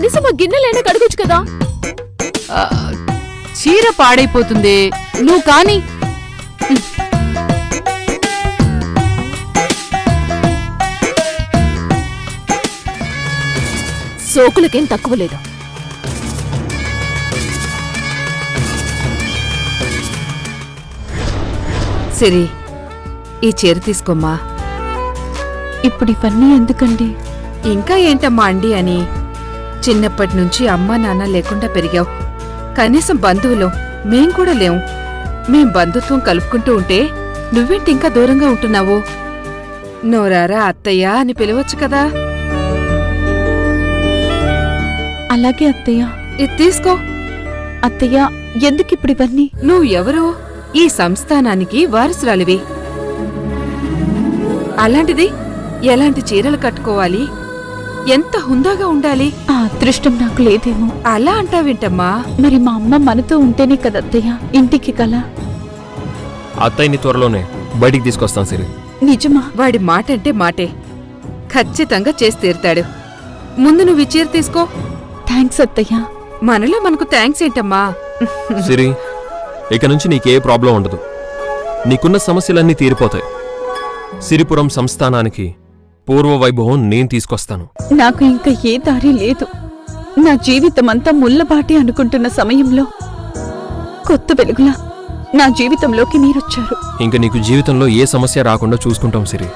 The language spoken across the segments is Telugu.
కనీసం ఆ గిన్నెలైనా కడగొచ్చు కదా. చీర పాడైపోతుంది, నువ్వు కాని. సోకులకేం తక్కువ లేదు. సిరి, ఈ చీర తీసుకోమ్మా. ఇప్పుడు ఇవన్నీ ఎందుకండి? ఇంకా ఏంటమ్మా అండి అని. చిన్నప్పటి నుంచి అమ్మా నాన్న లేకుండా పెరిగావు. కనీసం బంధువులు మేం కూడా లేం. మేం బంధుత్వం కలుపుకుంటూ ఉంటే నువ్వేంటి ఇంకా దూరంగా ఉంటున్నావు? నోరారా అత్తయ్య అని పిలవచ్చు కదా. అలాగే అత్తయ్య. ఇది తీసుకో. అత్తయ్య, ఎందుకిప్పుడు ఇవన్నీ? నువ్వు ఎవరు? ఈ సంస్థానానికి వారసురాలివి. అలాంటిది ఎలాంటి చీరలు కట్టుకోవాలి, ఎంత హుందాగా ఉండాలి? ఆ అదృష్టం నాకు లేదేమో. అలా అంటావేంటమ్మా? మరి మా అమ్మ మనతో ఉంటేనే కదత్తయ్య ఇంటికి కల. అత్తయ్యని త్వరలోనే బయటికి తీసుకొస్తాను సిరి. నిజమా? వాడి మాటంటే మాటే. ఖచ్చితంగా చేసి తీరుతాడు. ముందు నువ్వు ఈ చీర తీసుకో. థ్యాంక్స్ అత్తయ్య. మనలో మనకు థ్యాంక్స్ ఏంటమ్మా? సిరి, ఇక నుంచి నీకే ప్రాబ్లం ఉండదు. నీకున్న సమస్యలన్నీ తీరిపోతాయి. సిరిపురం సంస్థానానికి పూర్వ వైభవం నేను తీసుకొస్తాను. నాకు ఇంకా ఏ దారి లేదు. నా జీవితమంతా ముళ్ళబాటి అనుకుంటున్న సమయంలో కొత్త వెలుగులా నా జీవితంలోకి మీరొచ్చారు. ఇంక నీకు జీవితంలో ఏ సమస్య రాకుండా చూసుకుంటాం సిరి.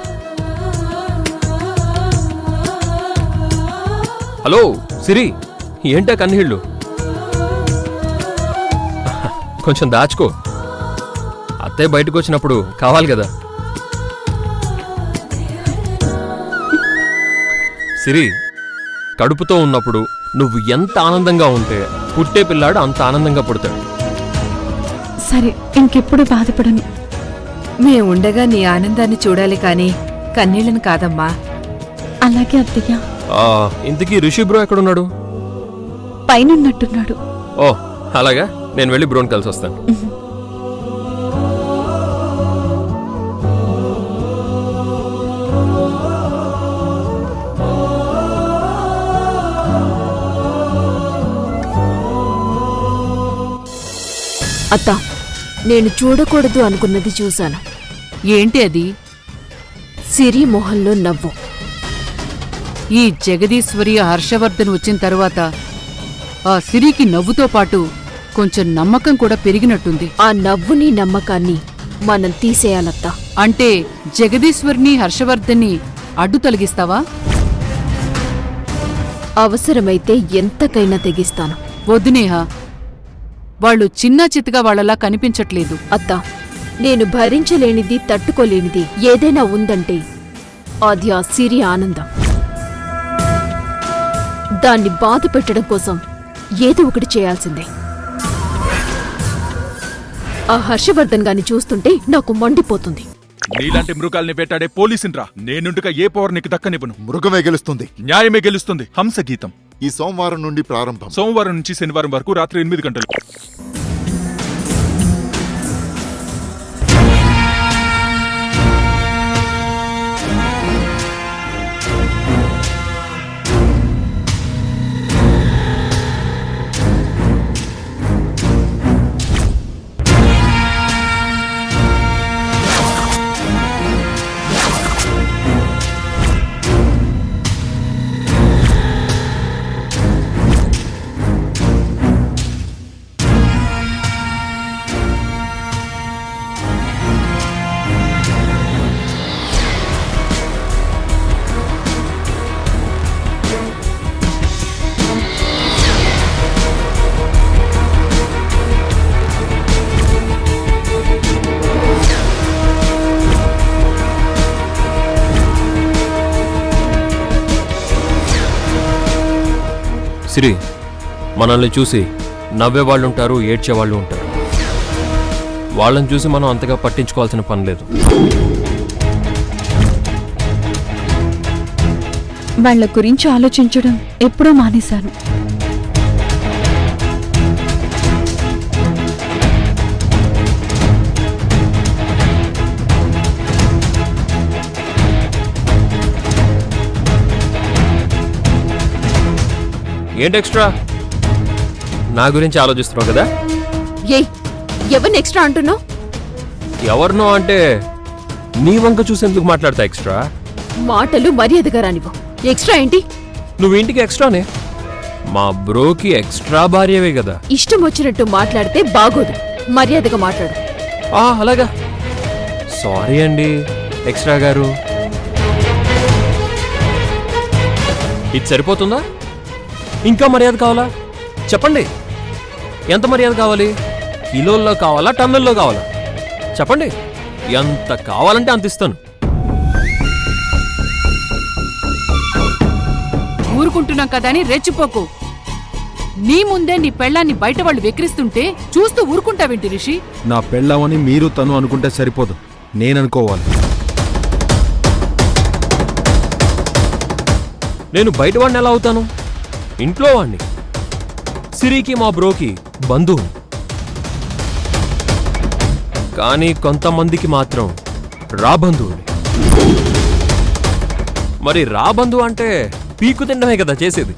హలో సిరి, ఏంటా కన్నీళ్ళు? కొంచెం దాచుకో. అత్తయ్య బయటకు వచ్చినప్పుడు కావాలి కదా. సిరి, కడుపుతో ఉన్నప్పుడు నువ్వు ఎంత ఆనందంగా ఉంటే పుట్టే పిల్లాడు అంత ఆనందంగా పుడతాడు. సరే, ఇంకెప్పుడు బాధపడను. మేముండగా నీ ఆనందాన్ని చూడాలి కాని కన్నీళ్ళని కాదమ్మా. అలాగే అత్తయ్య. ఇంతకీ రిషి బ్రో ఎక్కడున్నాడు? పైనున్నట్టున్నాడు. ఓ అలాగా, నేను వెళ్ళి బ్రోని కలిసి వస్తాను. అత్త, నేను చూడకూడదు అనుకున్నది చూశాను. ఏంటి అది? సిరి మొహంలో నవ్వు. ఈ జగదీశ్వరి హర్షవర్ధన్ వచ్చిన తరువాత ఆ సిరికి నవ్వుతో పాటు కొంచెం నమ్మకం కూడా పెరిగినట్టుంది. ఆ నవ్వుని నమ్మకాన్ని మనం తీసేయాలత్తా. అంటే జగదీశ్వరిని హర్షవర్ధన్ని అడ్డు తొలగిస్తావా? అవసరమైతే ఎంతకైనా తెగిస్తాను. వద్దునేహా, వాళ్ళు చిన్న చితగా వాళ్ళలా కనిపించట్లేదు. అత్తా, నేను భరించలేనిది, తట్టుకోలేనిది ఏదైనా ఉందంటే అది ఆ సిరి ఆనందం. దాన్ని బాధ పెట్టడం కోసం ఏదో ఒకటి చేయాల్సిందే. ఆ హర్షవర్ధన్ గాని చూస్తుంటే నాకు మండిపోతుంది. నీలాంటి మృగాల్ని వేటాడే పోలీసున్రా నేనుండగా ఏ పవర్ నీకు దక్కనివ్వను. మృగమే గెలుస్తుంది, న్యాయమే గెలుస్తుంది. హంసగీతం ఈ సోమవారం నుండి ప్రారంభం. సోమవారం నుంచి శనివారం వరకు రాత్రి 8 గంటలు. సిరి, మనల్ని చూసి నవ్వేవాళ్ళుంటారు, ఏడ్చేవాళ్ళు ఉంటారు. వాళ్ళని చూసి మనం అంతగా పట్టించుకోవాల్సిన పని లేదు. వాళ్ళ గురించి ఆలోచించడం ఎప్పుడో మానేశాను. ఏంటి ఎక్స్ట్రా? నా గురించి ఆలోచిస్తున్నావు కదా? ఏయ్, ఎవరిని ఎక్స్ట్రా అంటున్నావు? ఎవరినో అంటే నీ వంక చూసేందుకు మాట్లాడతా ఎక్స్ట్రా? మాటలు మర్యాదగా రానివ్వు. ఎక్స్ట్రా ఏంటి? నువ్వు ఇంటికి ఎక్స్ట్రానే, మా బ్రోకి ఎక్స్ట్రా భార్యవే కదా. ఇష్టం వచ్చినట్టు మాట్లాడితే బాగోదు. మర్యాదగా మాట్లాడు. అలాగా. సారీ అండి ఎక్స్ట్రా గారు. ఇది సరిపోతుందా? ఇంకా మర్యాద కావాలా? చెప్పండి, ఎంత మర్యాద కావాలి? కిలోల్లో కావాలా, టన్నుల్లో కావాలా? చెప్పండి, ఎంత కావాలంటే అంత ఇస్తాను. ఊరుకుంటున్నాం కదా అని రెచ్చిపోకు. నీ ముందే నీ పెళ్ళాన్ని బయట వాళ్ళు వెక్కిరిస్తుంటే చూస్తూ ఊరుకుంటావేంటి రిషి? నా పెళ్ళామని మీరు తను అనుకుంటే సరిపోదు, నేననుకోవాలి. నేను బయట వాడిని ఎలా అవుతాను? ఇంట్లో వాడిని. సిరికి మా బ్రోకి బంధువు. కానీ కొంతమందికి మాత్రం రాబంధువుని. మరి రాబంధువు అంటే పీకు తిండమే కదా చేసేది.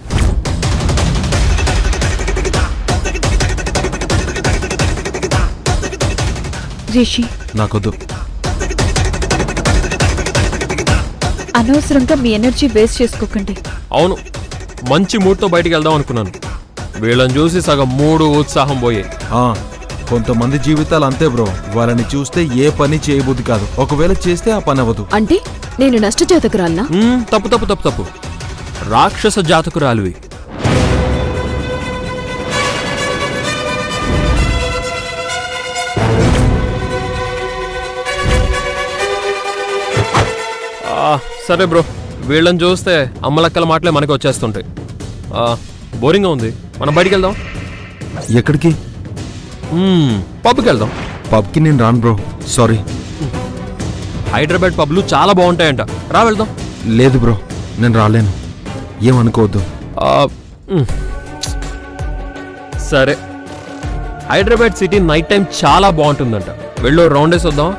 రిషి, నాకొద్దు. అనవసరంగా మీ ఎనర్జీ వేస్ట్ చేసుకోకండి. అవును, మంచి మూడ్తో బయటికి వెళ్దాం అనుకున్నాను. వీళ్ళని చూసి సగం మూడు ఉత్సాహం పోయే. కొంతమంది జీవితాలు అంతే బ్రో, వాళ్ళని చూస్తే ఏ పని చేయబుద్ధి కాదు, ఒకవేళ చేస్తే ఆ పని అవ్వదు. అంటే నేను నష్టజాతకురాల్నా? తప్పు తప్పు తప్పు తప్పు. రాక్షస జాతకురాలివి. సరే బ్రో, వీళ్ళని చూస్తే అమ్మలక్కల మాటలే మనకి వచ్చేస్తుంటాయి. బోరింగ్గా ఉంది, మనం బయటికి వెళ్దాం. ఎక్కడికి? పబ్కి వెళ్దాం. పబ్కి నేను రాను బ్రో, సారీ. హైదరాబాద్ పబ్లు చాలా బాగుంటాయంట, రా వెళ్దాం. లేదు బ్రో, నేను రాలేను, ఏమనుకోవద్దు. సరే, హైదరాబాద్ సిటీ నైట్ టైం చాలా బాగుంటుందంట, వెళ్ళు రౌండ్ వేసి వద్దాం.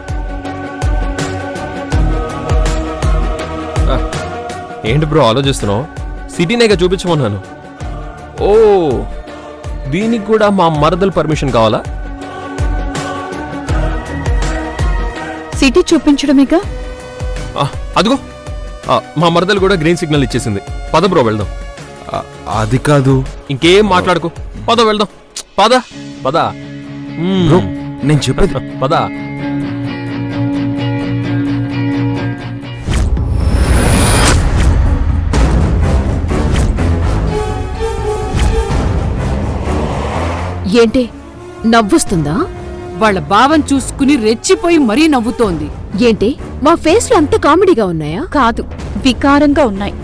ఏంటి బ్రో ఆలోచిస్తున్నావు? సిటీనేగా చూపించమన్నాను. ఓ, దీనికి కూడా మా మరదలు పర్మిషన్ కావాలా? సిటీ చూపించడమేగా. అదిగో మా మరదలు కూడా గ్రీన్ సిగ్నల్ ఇచ్చేసింది. పద బ్రో వెళ్దాం. అది కాదు. ఇంకేం మాట్లాడుకో, పద వెళ్దాం. పద పద బ్రో, నేను చెప్పేది. పద. ఏంటి నవ్వొస్తుందా? వాళ్ళ భావం చూసుకుని రెచ్చిపోయి మరీ నవ్వుతోంది. ఏంటి మా ఫేస్లు అంత కామెడీగా ఉన్నాయా? కాదు, వికారంగా ఉన్నాయి.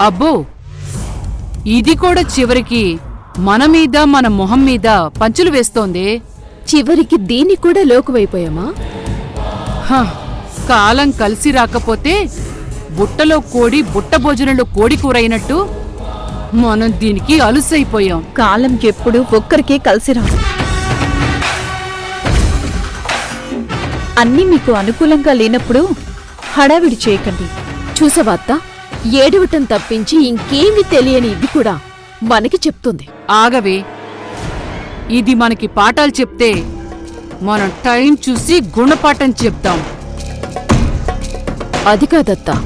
అబ్బో, ఇది కూడా చివరికి మన మీద మన మొహం మీద పంచులు వేస్తోందే. చివరికి దీన్ని కూడా లోకువైపోయామా? కాలం కలిసి రాకపోతే బుట్టలో కోడి బుట్ట భోజనంలో కోడి కూరైనట్టు మనం దీనికి అలుసైపోయాం. కాలం ఎప్పుడు ఒక్కరికే కలిసి రాదు. అన్నీ మీకు అనుకూలంగా లేనప్పుడు హడావిడి చేయకండి. చూసవాత్త, ఏడవటం తప్పించి ఇంకేమీ తెలియని ఇది కూడా మనకి చెప్తుంది. ఆగవే, ఇది మనకి పాఠాలు చెప్తే మనం టైం చూసి గుణపాఠం చెప్తాం. అది కాదత్తా,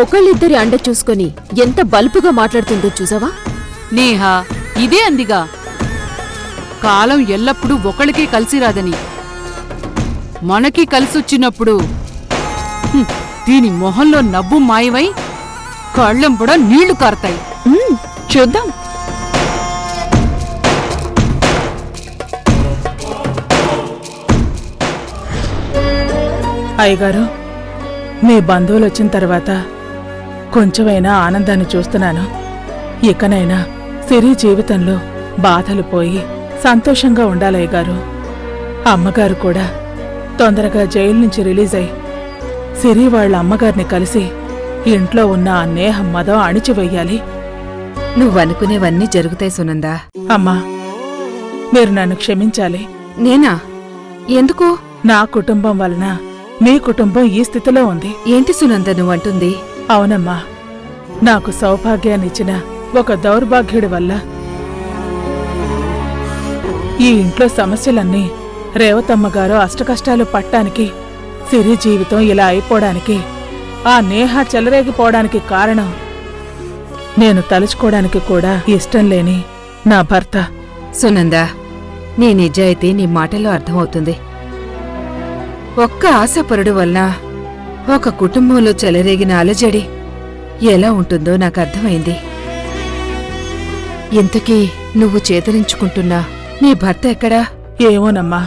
ఒకళ్ళిద్దరి అండ చూసుకొని ఎంత బల్పుగా మాట్లాడుతుందో చూసావా? నేహా, ఇదే అందిగా, కాలం ఎల్లప్పుడూ ఒకళ్ళకే కలిసి రాదని. మనకి కలిసొచ్చినప్పుడు దీని మొహంలో నవ్వు మాయమై కళ్ళెంబడ నీళ్లు కారతాయి. చూద్దాం. అయ్యగారు, మీ బంధువులు వచ్చిన తర్వాత కొంచెమైనా ఆనందాన్ని చూస్తున్నాను. ఇకనైనా సిరి జీవితంలో బాధలు పోయి సంతోషంగా ఉండాలయ్యగారు. అమ్మగారు కూడా తొందరగా జైలు నుంచి రిలీజ్ అయి సిరి వాళ్ళ అమ్మగారిని కలిసి ఇంట్లో ఉన్న ఆ నేహం మదం అణిచివెయ్యాలి. నువ్వనుకునేవన్నీ జరుగుతాయి సునందా. అమ్మా, మీరు నన్ను క్షమించాలి. నేనా? ఎందుకు? నా కుటుంబం వలన మీ కుటుంబం ఈ స్థితిలో ఉంది. ఏంటి సునంద నువ్వంటుంది? అవునమ్మా, నాకు సౌభాగ్యాన్నిచ్చిన ఒక దౌర్భాగ్యుడి వల్ల ఈ ఇంట్లో సమస్యలన్నీ రేవతమ్మగారు అష్టకష్టాలు పట్టానికి, సిరి జీవితం ఇలా అయిపోవడానికి, ఆ నేహ చెలరేగిపోవడానికి కారణం నేను తలుచుకోవడానికి కూడా ఇష్టం లేని నా భర్త. సునందా, నీ నిజాయితీ నీ మాటల్లో అర్థమవుతుంది. ఒక్క ఆశాపరుడు వల్ల ఒక కుటుంబంలో చెలరేగిన అలజడి ఎలా ఉంటుందో నాకు అర్థమైంది. ఇంతకీ నువ్వు చేతరించుకుంటున్నా నీ భర్త ఎక్కడా? ఏమోనమ్మా,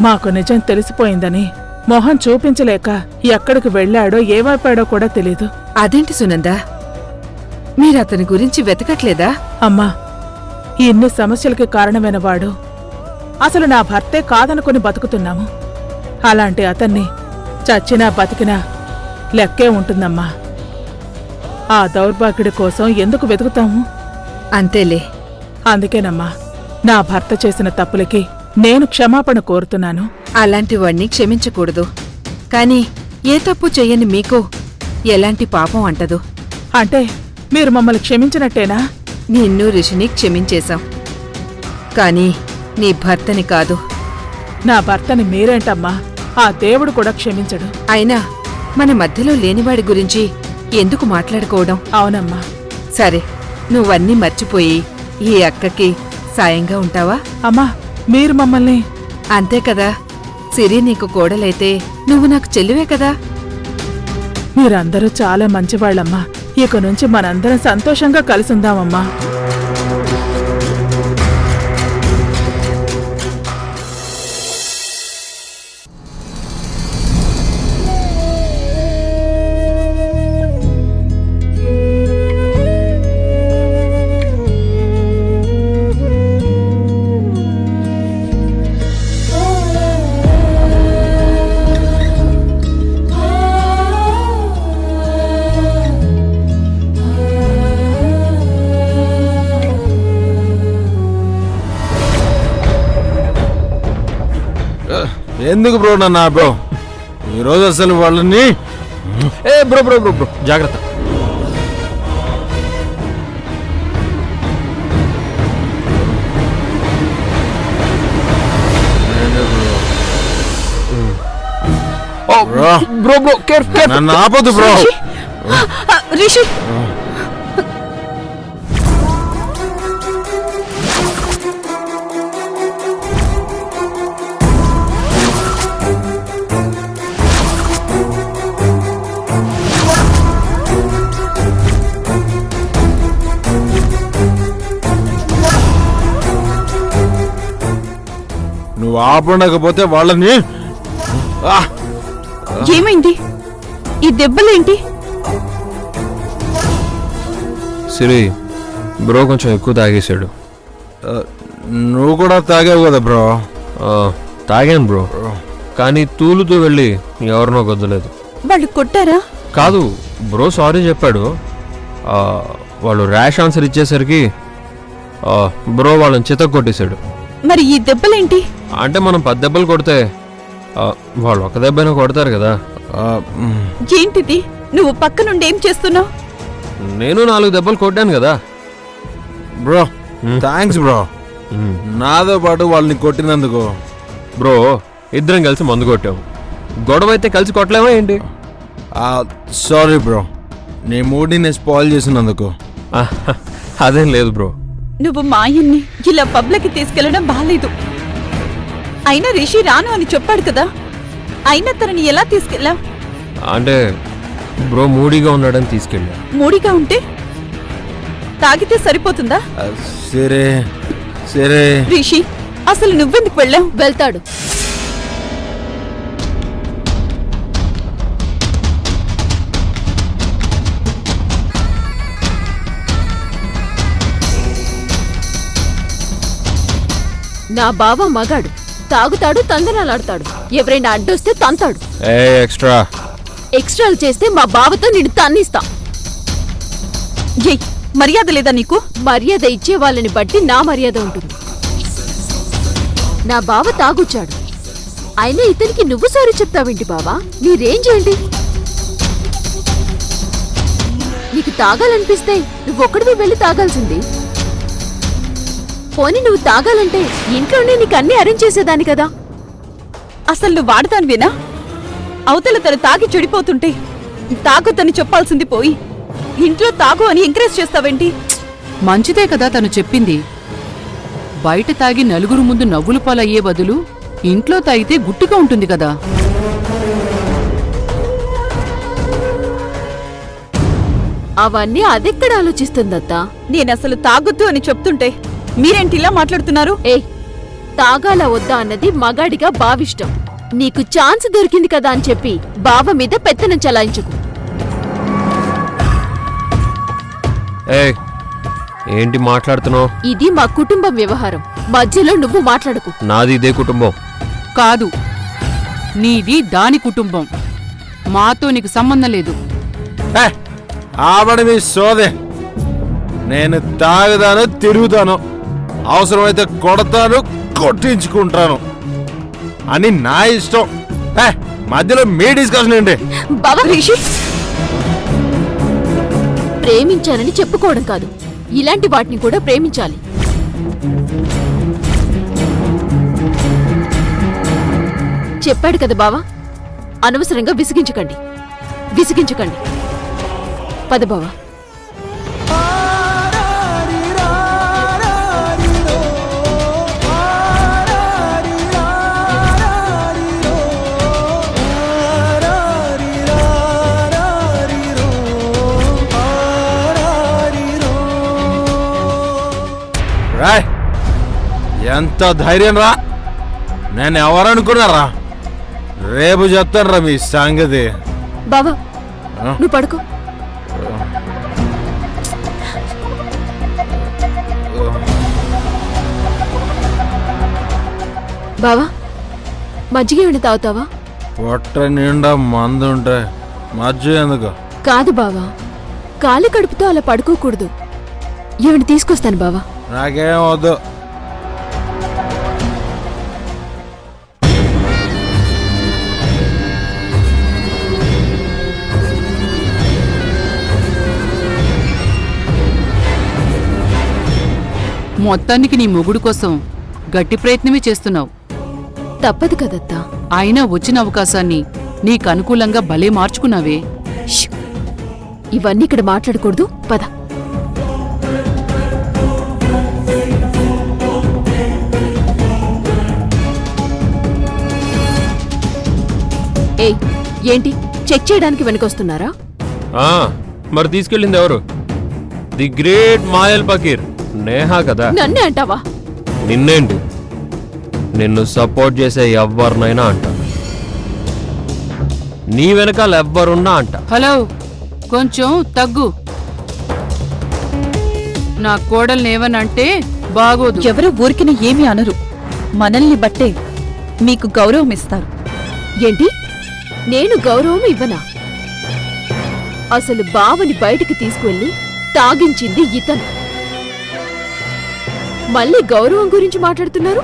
మాకు నిజం తెలిసిపోయిందని మొహం చూపించలేక ఎక్కడికి వెళ్ళాడో ఏమైపోయాడో కూడా తెలీదు. అదేంటి సునందా, మీరతని గురించి వెతకట్లేదా? అమ్మా, ఇన్ని సమస్యలకి కారణమైన వాడు అసలు నా భర్తే కాదనుకుని బతుకుతున్నాము. అలాంటి అతన్ని చచ్చినా బతికినా లెక్కే ఉంటుందమ్మా. ఆ దౌర్భాగ్యుడి కోసం ఎందుకు వెతుకుతాము? అంతేలే. అందుకేనమ్మా నా భర్త చేసిన తప్పులకి నేను క్షమాపణ కోరుతున్నాను. అలాంటి వాణ్ణి క్షమించకూడదు. కాని ఏ తప్పు చెయ్యని మీకు ఎలాంటి పాపం అంటదు. అంటే మీరు మమ్మల్ని క్షమించినట్టేనా? నిన్ను రిషిని క్షమించేశాం, కాని నీ భర్తని కాదు. నా భర్తని మీరేంటమ్మా, ఆ దేవుడు కూడా క్షమించడు. అయినా మన మధ్యలో లేనివాడి గురించి ఎందుకు మాట్లాడుకోవడం? అవునమ్మా. సరే, నువ్వన్నీ మర్చిపోయి ఈ అక్కకి సాయంగా ఉంటావా? అమ్మా, మీరు మమ్మల్ని... అంతే కదా, సిరి నీకు కోడలైతే నువ్వు నాకు చెల్లివే కదా. మీరందరూ చాలా మంచివాళ్లమ్మా. ఇక నుంచి మనందరం సంతోషంగా కలిసుందామమ్మా. ఎందుకు బ్రో నన్ను ఆపో? ఈరోజు అసలు వాళ్ళని... ఏ బ్రో బ్రో బ్రో బ్రో జాగ్రత్త. బ్రో బ్రో బ్రో కేర్ నన్ను ఆపొద్దు బ్రో. రిషి, నువ్వు ఆపడకపోతే వాళ్ళని... ఏమైంది? ఈ దెబ్బలేంటి? సిరి, బ్రో కొంచెం ఎక్కువ తాగేశాడు. నువ్వు కూడా తాగావు కదా బ్రో. తాగాను బ్రో, కానీ తూలుతూ వెళ్ళి ఎవరినో గొద్దలేదు. వాళ్ళు కొట్టారా? కాదు బ్రో, సారీ చెప్పాడు. వాళ్ళు ర్యాష్ ఆన్సర్ ఇచ్చేసరికి బ్రో వాళ్ళని చితక్ కొట్టేశాడు. మరి ఈ దెబ్బలేంటి? అంటే మనం 10 దెబ్బలు కొడితే వాళ్ళు ఒక దెబ్బైనా కొడతారు కదా. ఏంటిది? నువ్వు పక్క నుండి ఏం చేస్తున్నావు? నేను 4 దెబ్బలు కొట్టాను కదా బ్రో. థ్యాంక్స్ బ్రో, నాతో పాటు వాళ్ళని కొట్టినందుకు. బ్రో, ఇద్దరం కలిసి మందు కొట్టాము. గొడవ అయితే కలిసి కొట్టలేమా ఏంటి? సారీ బ్రో, నీ మూడీని నేను స్పాయిల్ చేసినందుకు. అదేం లేదు బ్రో. నువ్వు మాయన్ని ఇలా పబ్లిక్ తీసుకెళ్లడం బాలేదు. అయినా రిషి రాను అని చెప్పాడు కదా, అయినా తనని ఎలా తీసుకెళ్ళా? అంటే బ్రో మూడీగా ఉన్నాడని తీసుకెళ్ళా. మూడిగా ఉంటే తాగితే సరిపోతుందా? సరే సరే. రిషి, అసలు నువ్వెందుకు వెళ్ళావు? వెళ్తాడు. నా బావ మగాడు, తాగుతాడు, తందనాలాడతాడు. ఎవరైనా అడ్డొస్తే తంతాడు. ఎక్స్ట్రాలు చేస్తే మా బావతో నిన్ను తన్నిస్తా. మర్యాద లేదా నీకు? మర్యాద ఇచ్చే వాళ్ళని బట్టి నా మర్యాద ఉంటుంది. నా బావ తాగుచ్చాడు, అయినా ఇతనికి నువ్వు సారీ చెప్తావేంటి బావా? నీ రేంజ్ ఏంటి? నీకు తాగాలనిపిస్తే నువ్వొక్కడివి వెళ్ళి తాగాల్సింది. పోనీ నువ్వు తాగాలంటే ఇంట్లోనే నీకు అన్నీ అరేంజ్ చేసేదాని కదా. అసలు నువ్వు వాడదానివేనా? అవతల తను తాగి చెడిపోతుంటే తాగొద్దని చెప్పాల్సింది పోయి ఇంట్లో తాగు అని ఎంకరేజ్ చేస్తావేంటి? మంచిదే కదా తను చెప్పింది. బయట తాగి నలుగురు ముందు నవ్వులు పాలయ్యే బదులు ఇంట్లో తాగితే గుట్టుగా ఉంటుంది కదా. అవన్నీ అదెక్కడ ఆలోచిస్తుందత్తా. నేనసలు తాగొద్దు అని చెప్తుంటే మీరేంటి ఇలా మాట్లాడుతున్నారు? తాగాల వద్దా అన్నది మగాడిగా బావిష్టం. నీకు ఛాన్స్ దొరికింది కదా అని చెప్పి బావ మీద పెత్తనం చలాయించుకు. ఏంటి మాట్లాడుతున్నావు? ఇది మా కుటుంబం వ్యవహారం, మధ్యలో నువ్వు మాట్లాడుకు. నాది ఇదే కుటుంబం కాదు, నీది దాని కుటుంబం. మాతో నీకు సంబంధం లేదు. ఆవిడ మీ సోదే. నేను తాగుతాను, తిరుగుతాను, అవసరమైతే కొడతాను, కొట్టించుకుంటాను అని నా ఇష్టం. మధ్యలో మీ డిస్కషన్ ఏంటి? బావా రిషి, ప్రేమించానని చెప్పుకోవడం కాదు, ఇలాంటి వాటిని కూడా ప్రేమించాలి. చెప్పాడు కదా బావా, అనవసరంగా విసిగించకండి. పద బావా. రాయ్, ఎంత ధైర్యం రా! నేను ఎవరనుకున్నారా? రేపు చెప్తాను రా మీ సంగతి. బావా నువ్వు పడుకో. బావా మజ్జిగ ఏమైనా తాగుతావా? పొట్ట నిండా మందు ఉంటే మజ్జిగ ఎందుకు? కాదు బావా, ఖాళీ కడుపుతో అలా పడుకోకూడదు. ఏమైనా తీసుకొస్తాను బావా. నాకేం వద్దు. మొత్తానికి నీ మొగుడు కోసం గట్టి ప్రయత్నమే చేస్తున్నావు. తప్పదు కదత్తా. అయినా వచ్చిన అవకాశాన్ని నీకు అనుకూలంగా భలే మార్చుకున్నావే. ష్! ఇవన్నీ ఇక్కడ మాట్లాడకూడదు, పద. ఏంటి చెక్ చేయడానికి వెనకొస్తున్నారా? మరి తీసుకెళ్ళింది ఎవరు? ది గ్రేట్ మాయల్ పకీర్ నేహా కదా. నన్నే అంటావా? నిన్నేంటి, నిన్ను సపోర్ట్ చేసే ఎవ్వరినైనా అంట. నీ వెనకాల ఎవ్వరున్నా అంట. హలో, కొంచెం తగ్గు. నా కోడల్నేవనంటే బాగోదు. ఎవరు ఊరికిన ఏమీ అనరు. మనల్ని బట్టే మీకు గౌరవం ఇస్తారు. ఏంటి నేను గౌరవం ఇవ్వనా? అసలు బావని బయటికి తీసుకువెళ్ళి తాగించింది ఇతను. మళ్ళీ గౌరవం గురించి మాట్లాడుతున్నారు.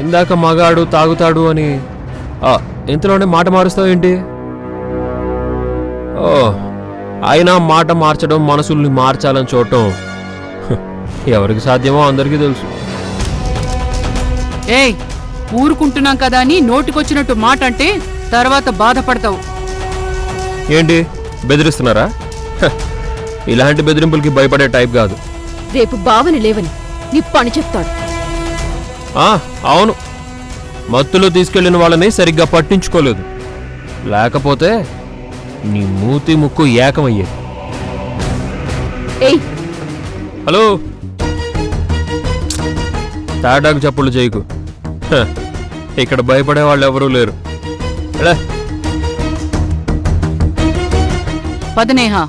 ఇందాక మగాడు తాగుతాడు అని ఇంతలోనే మాట మారుస్తావేంటి? అయినా మాట మార్చడం, మనసుల్ని మార్చాలని చూడటం ఎవరికి సాధ్యమో అందరికీ తెలుసు. ఏయ్, ఊరుకుంటున్నాం కదా అని నోటికొచ్చినట్టు మాట అంటే తర్వాత బాధపడతావు. ఏంటి బెదిరిస్తున్నారా? ఇలాంటి బెదిరింపులకి భయపడే టైప్ కాదు. రేపు బావని లేవని నీ పని చెప్తాడు. అవును, మత్తులో తీసుకెళ్లిన వాళ్ళని సరిగ్గా పట్టించుకోలేదు, లేకపోతే నీ మూతి ముక్కు ఏకమయ్యేది. హలో, తాటాకు చప్పుళ్ళు చేయకు. ఇక్కడ భయపడే వాళ్ళు ఎవరూ లేరు. పదనేహా.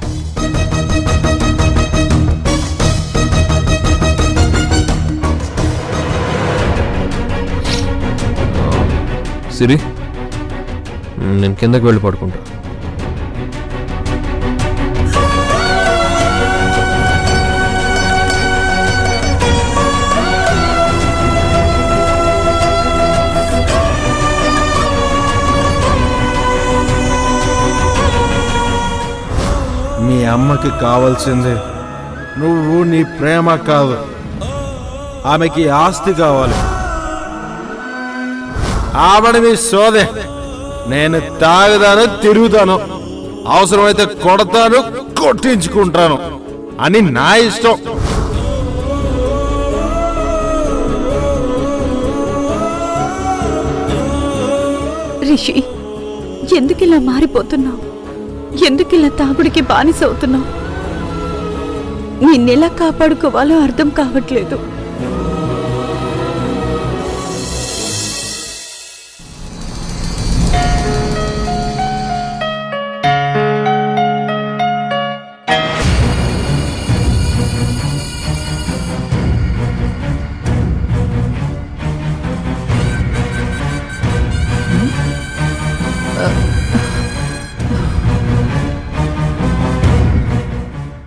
సిరి, నేను కిందకి వెళ్ళి పడుకుంటా. మీ అమ్మకి కావాల్సింది నువ్వు నీ ప్రేమ కాదు, ఆమెకి ఆస్తి కావాలి. ఆవిడ మీ సోదే. నేను తాగుతాను, తిరుగుతాను, అవసరమైతే కొడతాను, కొట్టించుకుంటాను అని నా ఇష్టం. రిషి, ఎందుకిలా మారిపోతున్నావు? ఎందుకిలా తాగుడికి బానిసవుతున్నావు? నిన్నెలా కాపాడుకోవాలో అర్థం కావట్లేదు.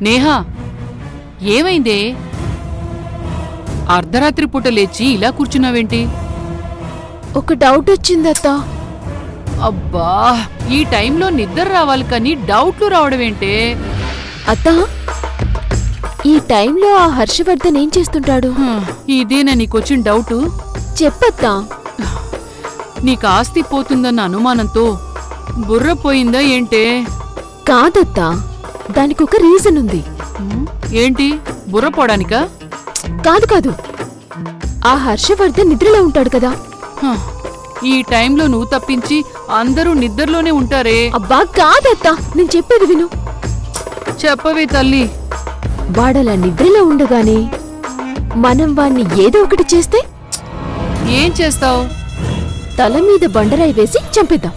నేహా, ఏమైందే? అర్ధరాత్రి పూట లేచి ఇలా కూర్చున్నావేంటి? ఒక డౌట్ వచ్చిందత్తా. అబ్బా, ఈ టైంలో నిద్ర రావాలి కానీ డౌట్లు రావడమేంటే? అత్తా, ఈ టైంలో ఆ హర్షవర్ధన్ ఏం చేస్తుంటాడు? ఇదేనా నీకొచ్చిన డౌటు? చెప్పత్తా. నీకు ఆస్తి పోతుందన్న అనుమానంతో బుర్ర పోయిందా ఏంటే? కాదత్తా, దానికి ఒక రీజన్ ఉంది. ఏంటి, బుర్ర పోడానికా? కాదు కాదు, ఆ హర్షవర్ధన్ నిద్రలో ఉంటాడు కదా. ఈ టైంలో నువ్వు తప్పించి అందరూ నిద్రలోనే ఉంటారే. అబ్బా కాదత్తా, నేను చెప్పేది విను. చెప్పవే తల్లి. వాడలా నిద్రలో ఉండగానే మనం వాణ్ణి ఏదో ఒకటి చేస్తే? ఏం చేస్తావు? తల మీద బండరాయి వేసి చంపేద్దాం.